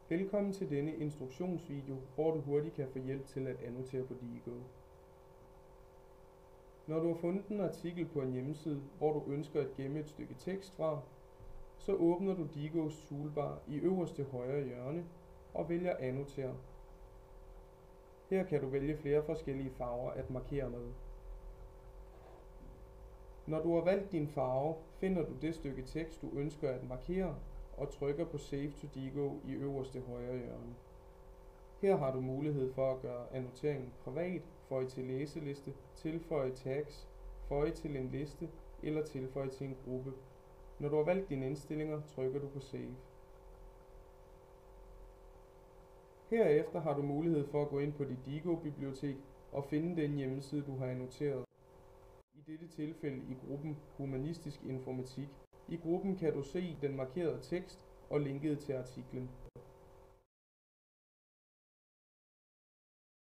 Velkommen til denne instruktionsvideo, hvor du hurtigt kan få hjælp til at annotere på Diigo. Når du har fundet en artikel på en hjemmeside, hvor du ønsker at gemme et stykke tekst fra, så åbner du Diigos toolbar i øverste højre hjørne og vælger Annotere. Her kan du vælge flere forskellige farver at markere med. Når du har valgt din farve, finder du det stykke tekst, du ønsker at markere, og trykker på Save to Diigo i øverste højre hjørne. Her har du mulighed for at gøre annoteringen privat, føje til læseliste, tilføje tags, føje til en liste eller tilføje til en gruppe. Når du har valgt dine indstillinger, trykker du på Save. Herefter har du mulighed for at gå ind på dit Diigo-bibliotek og finde den hjemmeside, du har annoteret. I dette tilfælde i gruppen Humanistisk Informatik. I gruppen kan du se den markerede tekst og linket til artiklen.